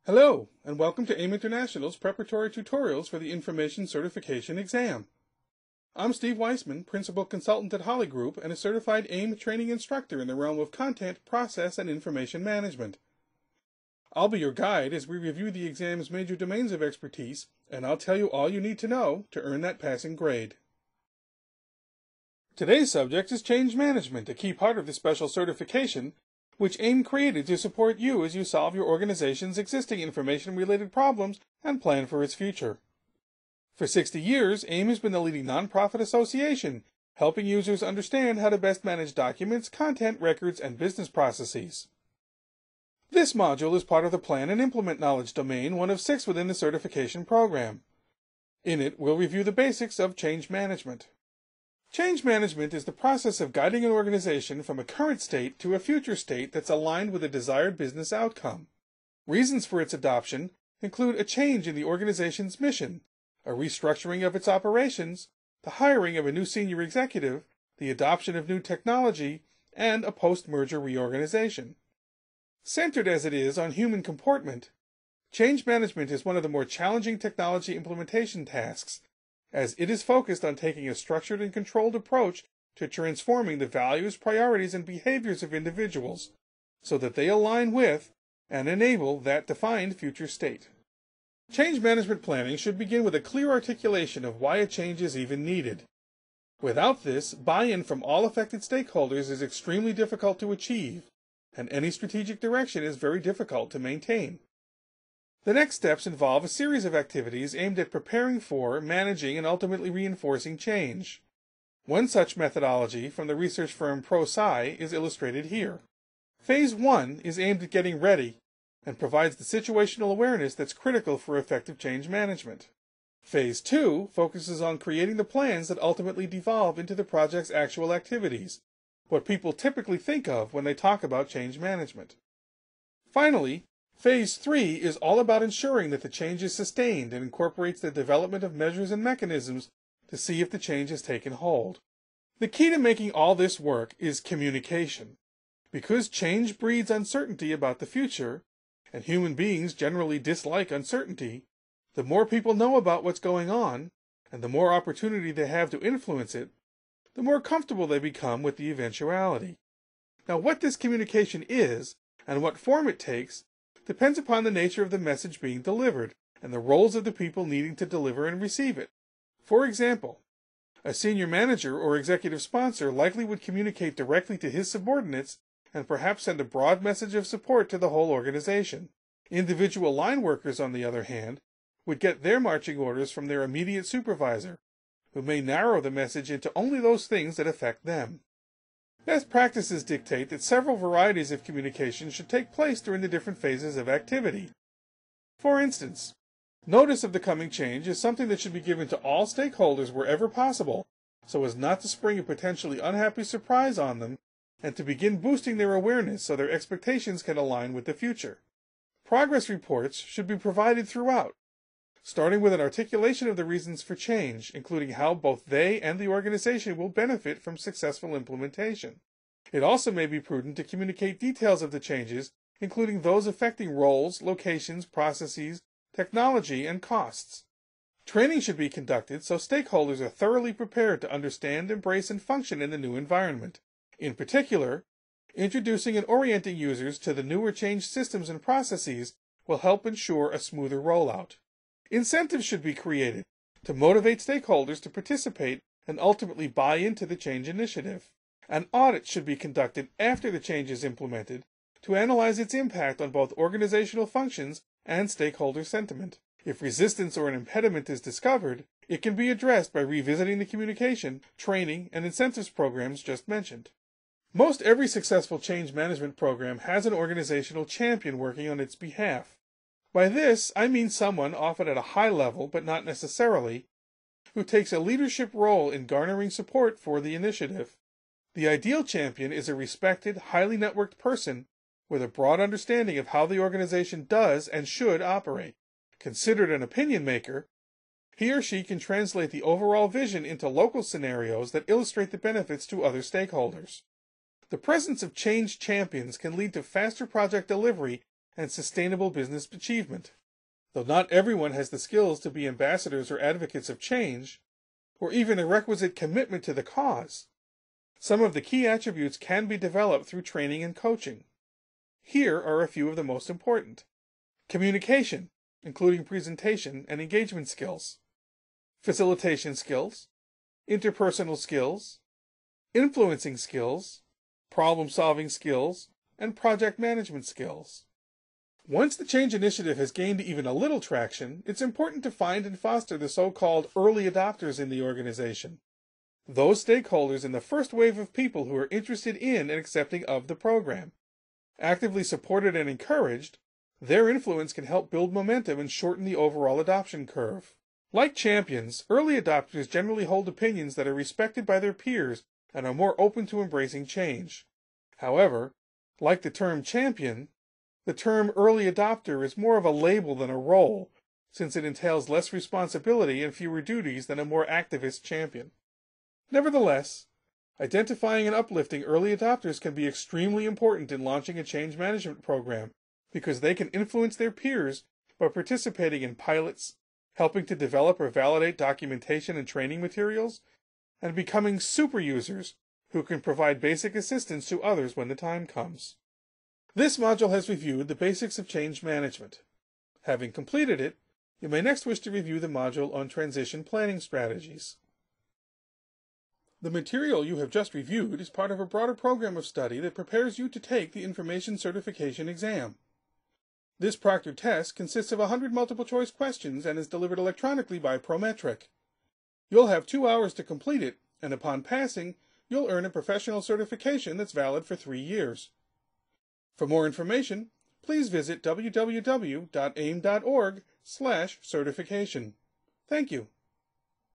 Hello, and welcome to AIM International's preparatory tutorials for the Information Certification exam. I'm Steve Weissman, Principal Consultant at Holly Group and a certified AIM training instructor in the realm of content, process, and information management. I'll be your guide as we review the exam's major domains of expertise, and I'll tell you all you need to know to earn that passing grade. Today's subject is change management, a key part of the special certification, which AIM created to support you as you solve your organization's existing information-related problems and plan for its future. For 60 years, AIM has been the leading nonprofit association, helping users understand how to best manage documents, content, records, and business processes. This module is part of the Plan and Implement Knowledge domain, one of 6 within the certification program. In it, we'll review the basics of change management. Change management is the process of guiding an organization from a current state to a future state that's aligned with a desired business outcome. Reasons for its adoption include a change in the organization's mission, a restructuring of its operations, the hiring of a new senior executive, the adoption of new technology, and a post-merger reorganization. Centered as it is on human comportment, change management is one of the more challenging technology implementation tasks, as it is focused on taking a structured and controlled approach to transforming the values, priorities, and behaviors of individuals so that they align with and enable that defined future state. Change management planning should begin with a clear articulation of why a change is even needed. Without this, buy-in from all affected stakeholders is extremely difficult to achieve, and any strategic direction is very difficult to maintain. The next steps involve a series of activities aimed at preparing for, managing, and ultimately reinforcing change. One such methodology from the research firm ProSci is illustrated here. Phase 1 is aimed at getting ready and provides the situational awareness that's critical for effective change management. Phase 2 focuses on creating the plans that ultimately devolve into the project's actual activities, what people typically think of when they talk about change management. Finally, Phase 3 is all about ensuring that the change is sustained and incorporates the development of measures and mechanisms to see if the change has taken hold. The key to making all this work is communication. Because change breeds uncertainty about the future, and human beings generally dislike uncertainty, the more people know about what's going on, and the more opportunity they have to influence it, the more comfortable they become with the eventuality. Now, what this communication is, and what form it takes, depends upon the nature of the message being delivered and the roles of the people needing to deliver and receive it. For example, a senior manager or executive sponsor likely would communicate directly to his subordinates and perhaps send a broad message of support to the whole organization. Individual line workers, on the other hand, would get their marching orders from their immediate supervisor, who may narrow the message into only those things that affect them. Best practices dictate that several varieties of communication should take place during the different phases of activity. For instance, notice of the coming change is something that should be given to all stakeholders wherever possible, so as not to spring a potentially unhappy surprise on them and to begin boosting their awareness so their expectations can align with the future. Progress reports should be provided throughout, starting with an articulation of the reasons for change, including how both they and the organization will benefit from successful implementation. It also may be prudent to communicate details of the changes, including those affecting roles, locations, processes, technology, and costs. Training should be conducted so stakeholders are thoroughly prepared to understand, embrace, and function in the new environment. In particular, introducing and orienting users to the newer changed systems and processes will help ensure a smoother rollout. Incentives should be created to motivate stakeholders to participate and ultimately buy into the change initiative. An audit should be conducted after the change is implemented to analyze its impact on both organizational functions and stakeholder sentiment. If resistance or an impediment is discovered, it can be addressed by revisiting the communication, training, and incentives programs just mentioned. Most every successful change management program has an organizational champion working on its behalf. By this, I mean someone, often at a high level, but not necessarily, who takes a leadership role in garnering support for the initiative. The ideal champion is a respected, highly networked person with a broad understanding of how the organization does and should operate. Considered an opinion maker, he or she can translate the overall vision into local scenarios that illustrate the benefits to other stakeholders. The presence of change champions can lead to faster project delivery and sustainable business achievement. Though not everyone has the skills to be ambassadors or advocates of change, or even a requisite commitment to the cause, some of the key attributes can be developed through training and coaching. Here are a few of the most important. Communication, including presentation and engagement skills. Facilitation skills. Interpersonal skills. Influencing skills. Problem-solving skills. And project management skills. Once the change initiative has gained even a little traction, it's important to find and foster the so-called early adopters in the organization. Those stakeholders in the first wave of people who are interested in and accepting of the program. Actively supported and encouraged, their influence can help build momentum and shorten the overall adoption curve. Like champions, early adopters generally hold opinions that are respected by their peers and are more open to embracing change. However, like the term champion, the term early adopter is more of a label than a role, since it entails less responsibility and fewer duties than a more activist champion. Nevertheless, identifying and uplifting early adopters can be extremely important in launching a change management program because they can influence their peers by participating in pilots, helping to develop or validate documentation and training materials, and becoming super users who can provide basic assistance to others when the time comes. This module has reviewed the basics of change management. Having completed it, you may next wish to review the module on transition planning strategies. The material you have just reviewed is part of a broader program of study that prepares you to take the Information Certification exam. This proctored test consists of 100 multiple-choice questions and is delivered electronically by Prometric. You'll have 2 hours to complete it, and upon passing, you'll earn a professional certification that's valid for 3 years. For more information, please visit www.aim.org/certification. Thank you.